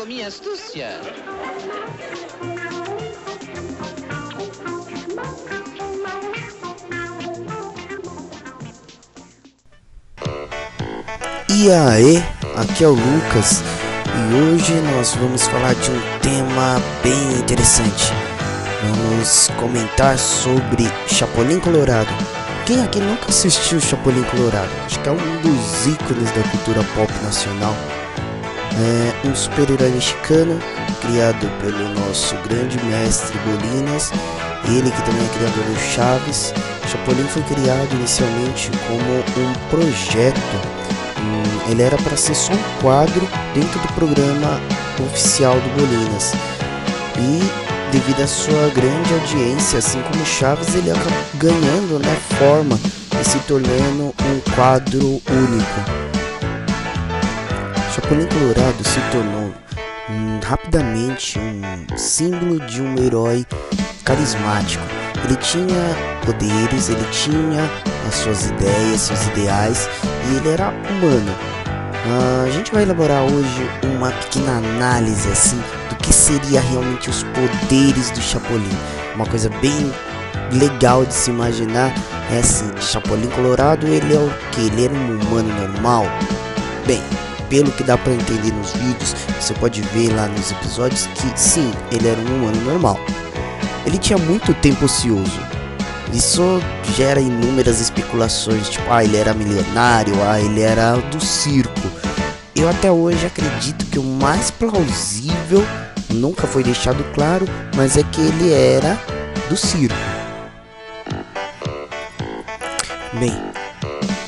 com minha astúcia. E aí, aqui é o Lucas e hoje nós vamos falar de um tema bem interessante. Vamos comentar sobre Chapolin Colorado. Quem aqui nunca assistiu Chapolin Colorado? Acho que é um dos ícones da cultura pop nacional. É um super-herói mexicano criado pelo nosso grande mestre Bolinas, ele que também é criador do Chaves. Chapolin foi criado inicialmente como um projeto. Ele era para ser só um quadro dentro do programa oficial do Bolinas. E devido à sua grande audiência, assim como Chaves, ele acaba ganhando, forma e se tornando um quadro único. Chapolin Colorado se tornou rapidamente um símbolo de um herói carismático. Ele tinha poderes, ele tinha as suas ideias, seus ideais, e ele era humano. A gente vai elaborar hoje uma pequena análise assim do que seria realmente os poderes do Chapolin. Uma coisa bem legal de se imaginar é assim: Chapolin Colorado, ele é o que? Ele era um humano normal? Bem, pelo que dá para entender nos vídeos, você pode ver lá nos episódios que sim, ele era um humano normal. Ele tinha muito tempo ocioso. Isso gera inúmeras especulações, tipo, ele era milionário, ele era do circo. Eu até hoje acredito que o mais plausível, nunca foi deixado claro, mas é que ele era do circo. Bem,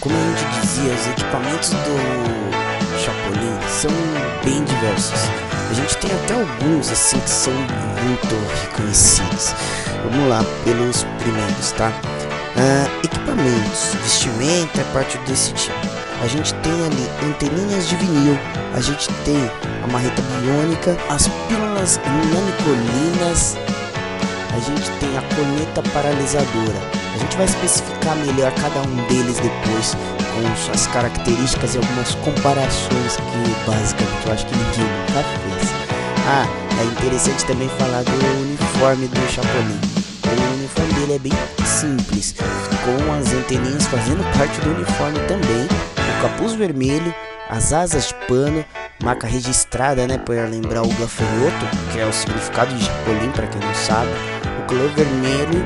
como a gente dizia, os equipamentos do Chapolin são bem diversos. A gente tem até alguns assim que são muito reconhecidos. Vamos lá pelos primeiros, tá? Equipamentos, vestimenta é parte desse tipo. A gente tem ali anteninhas de vinil, a gente tem a marreta biônica, as pílulas nanicolinas, a gente tem a corneta paralisadora. A gente vai especificar melhor cada um deles depois, com suas características e algumas comparações que basicamente eu acho que ninguém nunca fez. É interessante também falar do uniforme do Chapolin. O uniforme dele é bem simples, com as anteninhas fazendo parte do uniforme também, o capuz vermelho, as asas de pano, marca registrada, para lembrar o gafanhoto, que é o significado de Chapolin para quem não sabe, o color vermelho,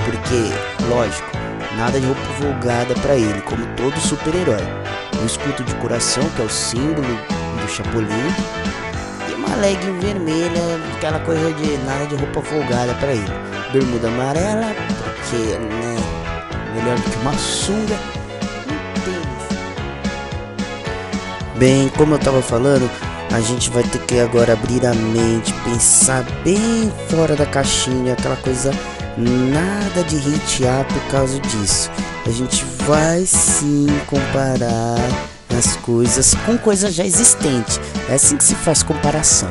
porque, lógico, nada de roupa folgada para ele, como todo super-herói. O escudo de coração, que é o símbolo do Chapolin, e uma legging vermelha, aquela coisa de nada de roupa folgada para ele. Bermuda amarela, porque, melhor do que uma sunga. Bem, como eu tava falando, a gente vai ter que agora abrir a mente, pensar bem fora da caixinha, aquela coisa, nada de hatear por causa disso. A gente vai sim comparar as coisas com coisas já existentes. É assim que se faz comparação,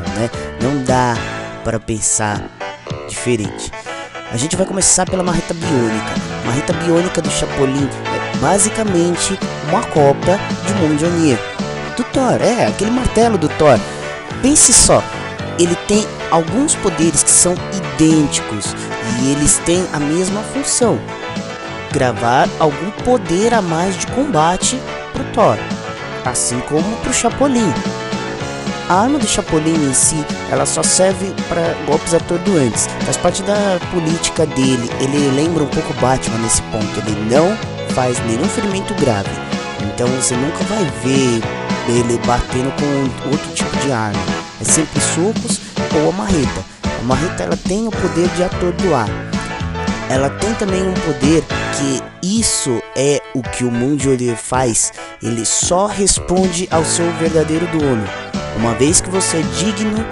Não dá para pensar diferente. A gente vai começar pela marreta biônica. A marreta biônica do Chapolin é basicamente uma cópia de Mjolnir do Thor, aquele martelo do Thor. Pense só, ele tem alguns poderes que são idênticos e eles têm a mesma função: gravar algum poder a mais de combate pro Thor, assim como pro Chapolin. A arma do Chapolin em si, ela só serve para golpes atordoantes, faz parte da política dele. Ele lembra um pouco Batman nesse ponto, ele não faz nenhum ferimento grave, então você nunca vai ver ele batendo com outro tipo de arma, é sempre socos ou a marreta. A marreta, ela tem o poder de atordoar. Ela tem também um poder que isso é o que o Mjolnir faz, ele só responde ao seu verdadeiro dono. Uma vez que você é digno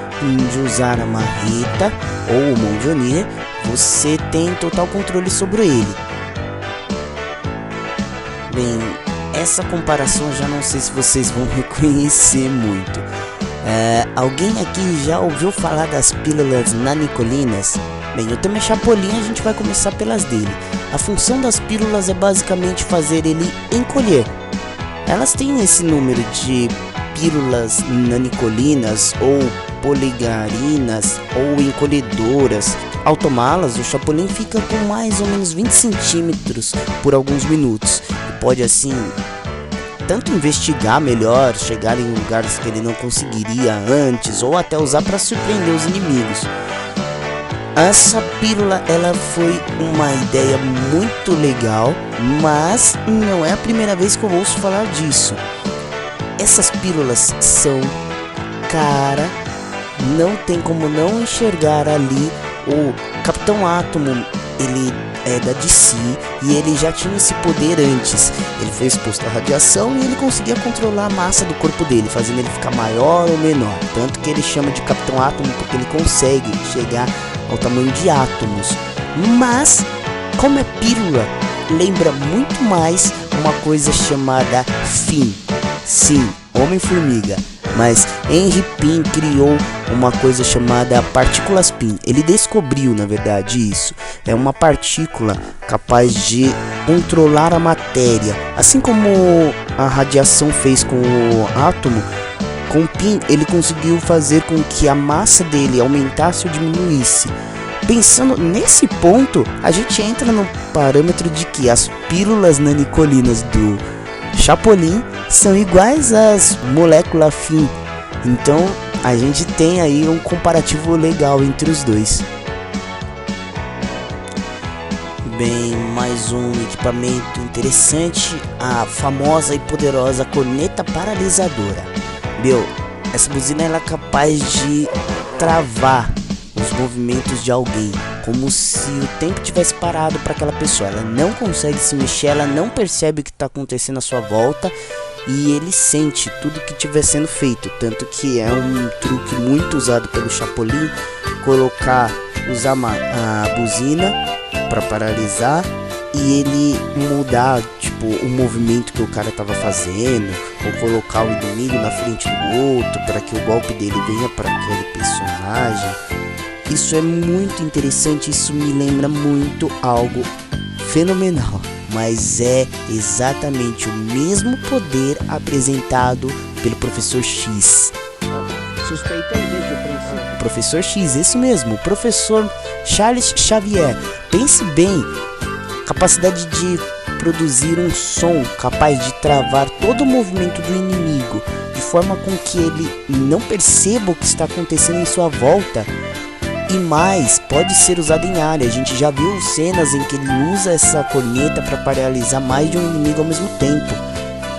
de usar a marreta ou o Mjolnir, você tem total controle sobre ele. Bem, essa comparação eu já não sei se vocês vão reconhecer muito. Alguém aqui já ouviu falar das pílulas nanicolinas? Bem, eu também Chapolin, a gente vai começar pelas dele. A função das pílulas é basicamente fazer ele encolher. Elas têm esse número de pílulas nanicolinas ou poligarinas ou encolhedoras. Ao tomá-las, o Chapolin fica com mais ou menos 20 centímetros por alguns minutos e pode assim tanto investigar melhor, chegar em lugares que ele não conseguiria antes ou até usar para surpreender os inimigos. Essa pílula ela foi uma ideia muito legal, mas não é a primeira vez que eu ouço falar disso. Essas pílulas são, cara, não tem como não enxergar ali o Capitão Átomo. Ele é da DC e ele já tinha esse poder antes. Ele foi exposto à radiação e ele conseguia controlar a massa do corpo dele, fazendo ele ficar maior ou menor. Tanto que ele chama de Capitão Átomo porque ele consegue chegar ao tamanho de átomos. Mas, como é pílula, lembra muito mais uma coisa chamada Finn. Sim, Homem-Formiga. Mas Henry Pym criou uma coisa chamada partículas Pym. Ele descobriu, na verdade, isso. É uma partícula capaz de controlar a matéria. Assim como a radiação fez com o átomo, com o Pym ele conseguiu fazer com que a massa dele aumentasse ou diminuísse. Pensando nesse ponto, a gente entra no parâmetro de que as pílulas nanicolinas do Chapolin são iguais às moléculas Finn. Então a gente tem aí um comparativo legal entre os dois. Bem, mais um equipamento interessante, a famosa e poderosa corneta paralisadora. Meu, essa buzina ela é capaz de travar os movimentos de alguém, como se o tempo tivesse parado para aquela pessoa. Ela não consegue se mexer, ela não percebe o que está acontecendo à sua volta e ele sente tudo que estiver sendo feito. Tanto que é um truque muito usado pelo Chapolin, usar a buzina para paralisar e ele mudar tipo o movimento que o cara estava fazendo, ou colocar o inimigo na frente do outro para que o golpe dele venha para aquele personagem. Isso é muito interessante, isso me lembra muito algo fenomenal, mas é exatamente o mesmo poder apresentado pelo Professor X. Suspeitei desde o princípio. Professor X, isso mesmo, o Professor Charles Xavier. Pense bem, capacidade de produzir um som capaz de travar todo o movimento do inimigo, de forma com que ele não perceba o que está acontecendo em sua volta. E mais, pode ser usado em área. A gente já viu cenas em que ele usa essa corneta para paralisar mais de um inimigo ao mesmo tempo.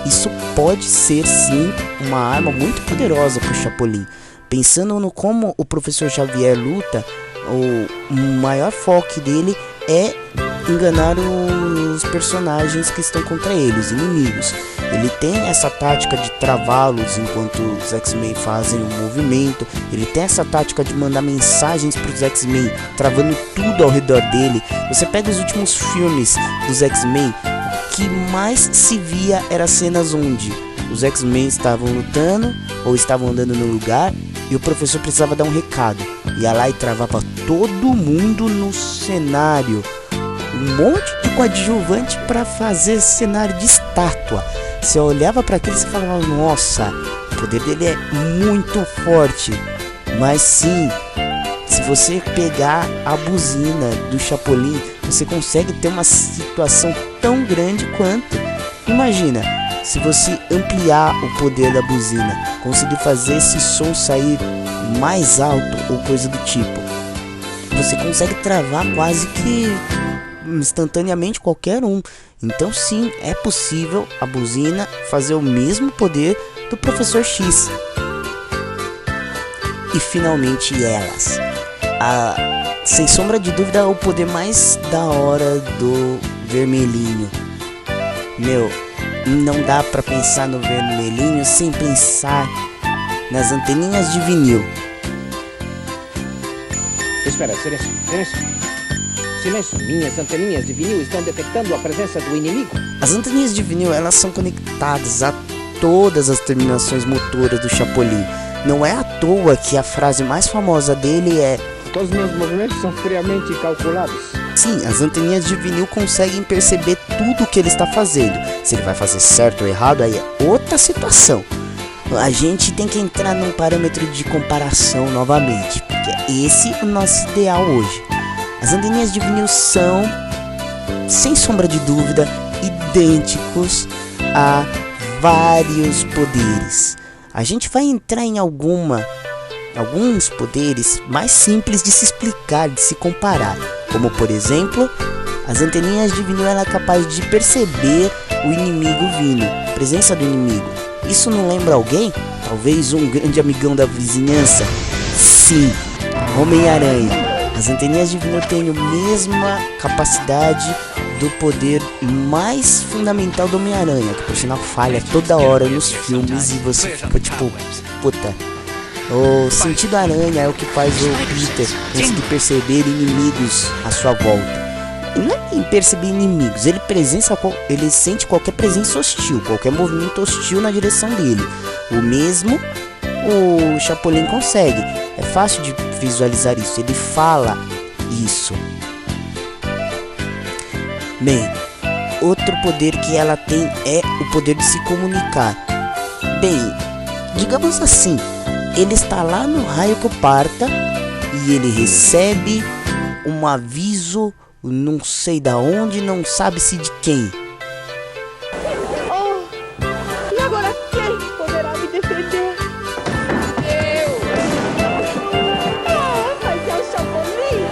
Isso pode ser sim uma arma muito poderosa para o Chapolin. Pensando no como o Professor Xavier luta, o maior foco dele é enganar os personagens que estão contra ele, os inimigos. Ele tem essa tática de travá-los enquanto os X-Men fazem um movimento. Ele tem essa tática de mandar mensagens para os X-Men, travando tudo ao redor dele. Você pega os últimos filmes dos X-Men, o que mais se via eram cenas onde os X-Men estavam lutando ou estavam andando no lugar e o professor precisava dar um recado. Ia lá e travava todo mundo no cenário. Um monte de coadjuvante para fazer cenário de estátua. Você olhava para aquilo e falava, nossa, o poder dele é muito forte. Mas sim, se você pegar a buzina do Chapolin, você consegue ter uma situação tão grande quanto. Imagina, se você ampliar o poder da buzina, conseguir fazer esse som sair mais alto ou coisa do tipo, você consegue travar quase que instantaneamente qualquer um. Então sim, é possível a buzina fazer o mesmo poder do Professor X. E finalmente elas, sem sombra de dúvida, o poder mais da hora do vermelhinho. Meu, não dá pra pensar no vermelhinho sem pensar nas anteninhas de vinil. Espera, silêncio, silêncio. Silêncio, minhas anteninhas de vinil estão detectando a presença do inimigo. As anteninhas de vinil, elas são conectadas a todas as terminações motoras do Chapolin. Não é à toa que a frase mais famosa dele é: todos os meus movimentos são friamente calculados. Sim, as anteninhas de vinil conseguem perceber tudo o que ele está fazendo. Se ele vai fazer certo ou errado, aí é outra situação. a gente tem que entrar num parâmetro de comparação novamente, porque esse é o nosso ideal hoje. As anteninhas de vinil são, sem sombra de dúvida, idênticos a vários poderes. A gente vai entrar em alguns poderes mais simples de se explicar, de se comparar, como por exemplo, as anteninhas de vinil ela é capaz de perceber o inimigo vindo, a presença do inimigo. Isso não lembra alguém? Talvez um grande amigão da vizinhança? Sim, Homem-Aranha. As anteninhas de vinil têm a mesma capacidade do poder mais fundamental do Homem-Aranha, que por sinal falha toda hora nos filmes e você fica tipo, puta. O sentido aranha é o que faz o Peter conseguir perceber inimigos à sua volta. E não é em perceber inimigos, ele sente qualquer presença hostil, qualquer movimento hostil na direção dele. O mesmo o Chapolin consegue. É fácil de visualizar isso, ele fala isso. Bem, outro poder que ela tem é o poder de se comunicar. Bem, digamos assim, ele está lá no raio que o parta e ele recebe um aviso, não sei da onde, não sabe-se de quem. Oh, e agora quem poderá me defender? Eu! Ah, mas é o Chapolin!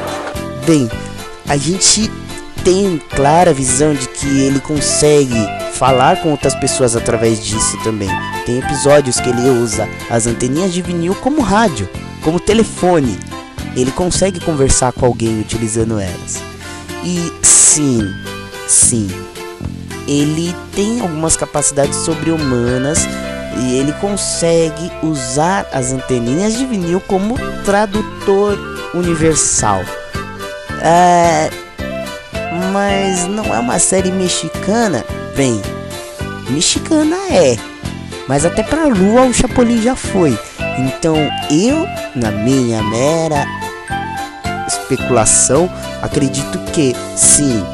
Bem, a gente tem clara visão de que ele consegue falar com outras pessoas através disso também. Tem episódios que ele usa as anteninhas de vinil como rádio, como telefone. Ele consegue conversar com alguém utilizando elas. E sim, ele tem algumas capacidades sobre-humanas e ele consegue usar as anteninhas de vinil como tradutor universal. Mas não é uma série mexicana? Bem, mexicana é, mas até pra Lua o Chapolin já foi. Então eu, na minha mera especulação, acredito que sim,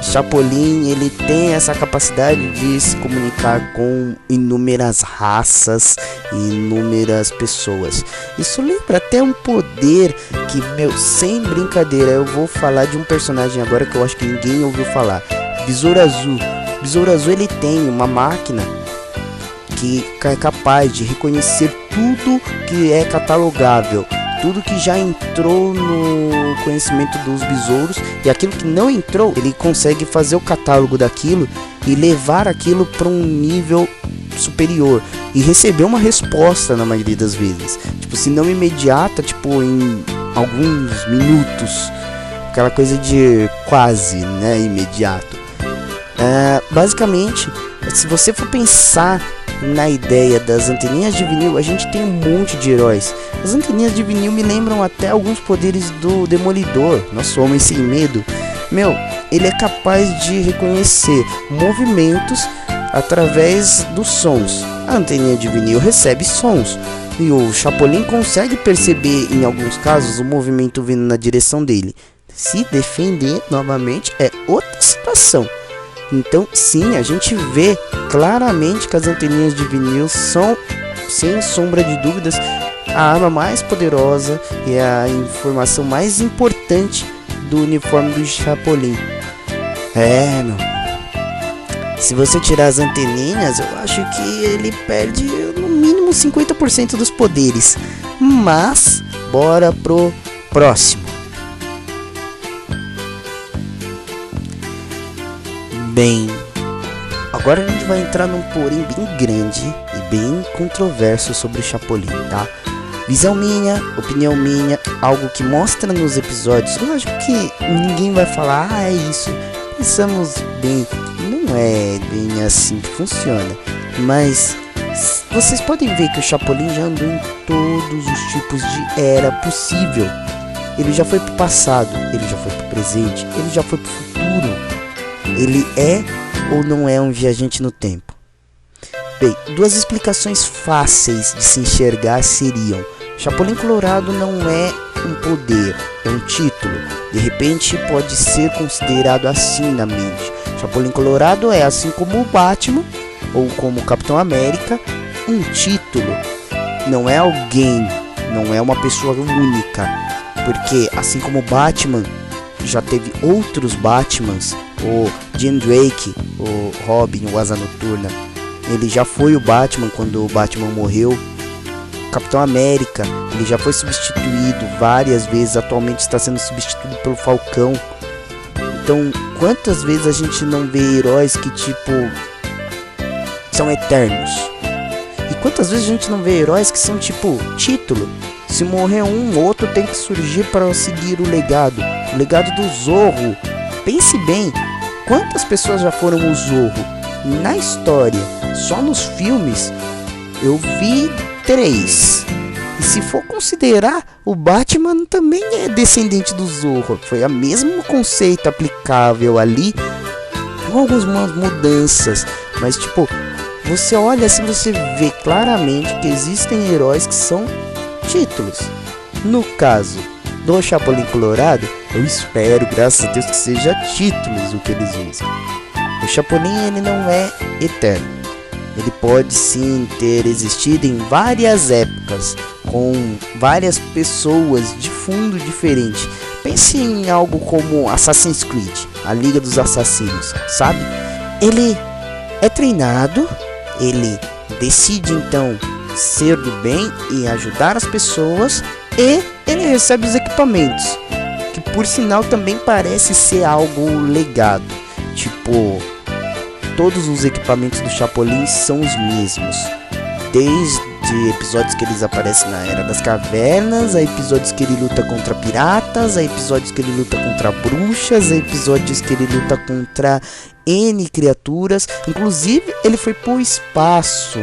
Chapolin ele tem essa capacidade de se comunicar com inúmeras raças e inúmeras pessoas. Isso lembra até um poder que, sem brincadeira, eu vou falar de um personagem agora que eu acho que ninguém ouviu falar. Besouro Azul. Besouro Azul ele tem uma máquina que é capaz de reconhecer tudo que é catalogável, tudo que já entrou no conhecimento dos besouros, e aquilo que não entrou, ele consegue fazer o catálogo daquilo e levar aquilo para um nível superior e receber uma resposta na maioria das vezes, tipo, se não imediata, tipo em alguns minutos, aquela coisa de quase, né, imediato. Basicamente, se você for pensar na ideia das anteninhas de vinil, a gente tem um monte de heróis. As anteninhas de vinil me lembram até alguns poderes do Demolidor, nosso Homem Sem Medo. Ele é capaz de reconhecer movimentos através dos sons. A anteninha de vinil recebe sons e o Chapolin consegue perceber, em alguns casos, o movimento vindo na direção dele. Se defender novamente é outra situação. Então sim, a gente vê claramente que as anteninhas de vinil são, sem sombra de dúvidas, a arma mais poderosa e a informação mais importante do uniforme do Chapolin. Se você tirar as anteninhas, eu acho que ele perde no mínimo 50% dos poderes. Mas, bora pro próximo. Bem, agora a gente vai entrar num porém bem grande e bem controverso sobre o Chapolin, tá? Visão minha, opinião minha, algo que mostra nos episódios. Lógico que ninguém vai falar, é isso. Pensamos bem, não é bem assim que funciona. Mas vocês podem ver que o Chapolin já andou em todos os tipos de era possível. Ele já foi pro passado, ele já foi pro presente, ele já foi pro futuro. Ele é ou não é um viajante no tempo? Bem, duas explicações fáceis de se enxergar seriam: Chapolin Colorado não é um poder, é um título. De repente pode ser considerado assim na mente. Chapolin Colorado é, assim como o Batman ou como o Capitão América, um título não é alguém, não é uma pessoa única, porque assim como o Batman já teve outros Batmans, o Jim Drake, o Robin, o Asa Noturna, ele já foi o Batman quando o Batman morreu. Capitão América, ele já foi substituído várias vezes, atualmente está sendo substituído pelo Falcão. Então, quantas vezes a gente não vê heróis que tipo são eternos? E quantas vezes a gente não vê heróis que são tipo título? Se morrer um, outro tem que surgir para seguir o legado do Zorro. Pense bem, quantas pessoas já foram o Zorro? Na história, só nos filmes, eu vi 3. E se for considerar, o Batman também é descendente do Zorro. Foi o mesmo conceito aplicável ali, com algumas mudanças. Mas tipo, você olha assim, você vê claramente que existem heróis que são títulos. No caso do Chapolin Colorado, eu espero, graças a Deus, que seja títulos o que eles usam. O Chapolin, ele não é eterno. Ele pode sim ter existido em várias épocas, com várias pessoas de fundo diferente. Pense em algo como Assassin's Creed, a Liga dos Assassinos, sabe? Ele é treinado, ele decide então ser do bem e ajudar as pessoas, e ele recebe os equipamentos, que por sinal também parece ser algo legado. Tipo, todos os equipamentos do Chapolin são os mesmos, desde episódios que eles aparecem na Era das Cavernas, a episódios que ele luta contra piratas, a episódios que ele luta contra bruxas, a episódios que ele luta contra N criaturas. Inclusive, ele foi pro espaço.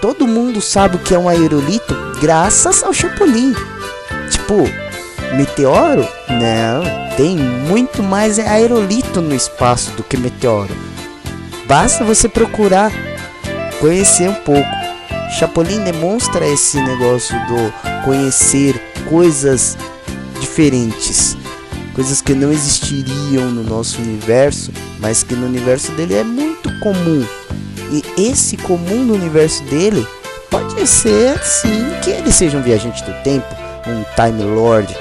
Todo mundo sabe o que é um aerolito graças ao Chapolin. Tipo, meteoro? Não, tem muito mais aerolito no espaço do que meteoro. Basta você procurar conhecer um pouco. Chapolin demonstra esse negócio do conhecer coisas diferentes, coisas que não existiriam no nosso universo, mas que no universo dele é muito comum. E esse comum no universo dele pode ser sim que ele seja um viajante do tempo, um Time Lord.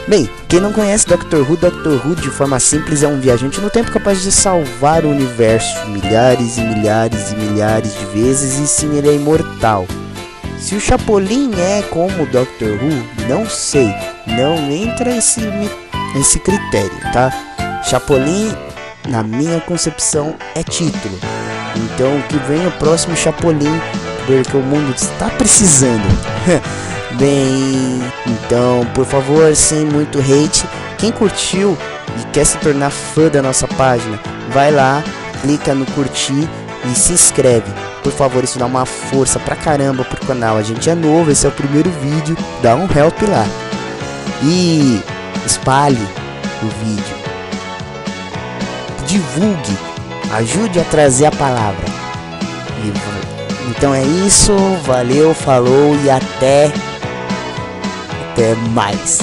Bem, quem não conhece Dr. Who de forma simples é um viajante no tempo capaz de salvar o universo milhares e milhares e milhares de vezes, e sim, ele é imortal. Se o Chapolin é como o Dr. Who, não sei, não entra esse critério, tá? Chapolin, na minha concepção, é título. Então que venha o próximo Chapolin, porque o mundo está precisando. Bem, então, por favor, sem muito hate, quem curtiu e quer se tornar fã da nossa página, vai lá, clica no curtir e se inscreve. Por favor, isso dá uma força pra caramba pro canal. A gente é novo, esse é o primeiro vídeo, dá um help lá. E espalhe o vídeo. Divulgue, ajude a trazer a palavra. Então é isso, valeu, falou e até mais.